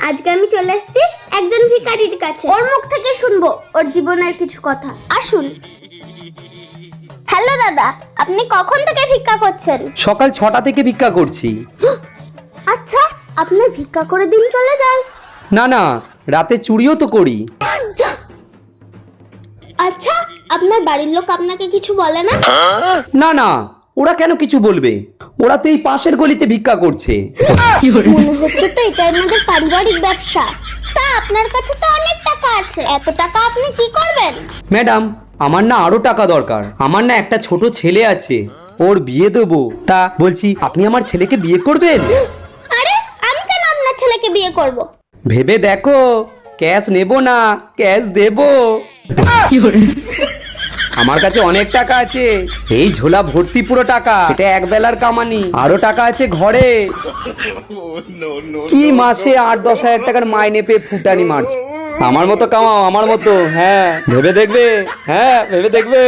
আজকে আমি চলে এসেছি একজন ভিখারির কাছে। ওর মুখ থেকে শুনবো ওর জীবনের কিছু কথা। আসুন। হ্যালো দাদা, আপনি কখন থেকে ভিক্ষা করছেন? সকাল 6টা থেকে ভিক্ষা করছি। আচ্ছা, আপনার ভিক্ষা করে দিন চলে যায়? না না, রাতে চুরিও তো করি। আচ্ছা, আপনার বাড়ির লোক আপনাকে কিছু বলে না? না না, ওরা কেন কিছু বলবে? ওরা তো এই পাশের গলিতে ভিক্ষা করছে। মনে হচ্ছে তো এটা আপনাদের পারিবারিক ব্যবসা। তা আপনার কাছে তো অনেক টাকা আছে, এত টাকা আপনি কি করবেন? ম্যাডাম, আমার না আরো টাকা দরকার। আমার না একটা ছোট ছেলে আছে, ওর বিয়ে দেবো। তা বলছি, আপনি আমার ছেলেকে বিয়ে করবেন? আরে, আমি কেন আপনার ছেলেকে বিয়ে করব? ভেবে দেখো, ক্যাশ নেব না, ক্যাশ দেব। আমার কাছে অনেক টাকা আছে, এই ঝোলা ভর্তি পুরো টাকা। এটা এক বেলার কামানি। আরো টাকা আছে ঘরে। কি মাসে 8-10 হাজার টাকার মাইনে পেয়ে ফুটানি মারছো। আমার মতো কামাও, আমার মতো। হ্যাঁ, ভেবে দেখবে। হ্যাঁ, ভেবে দেখবে।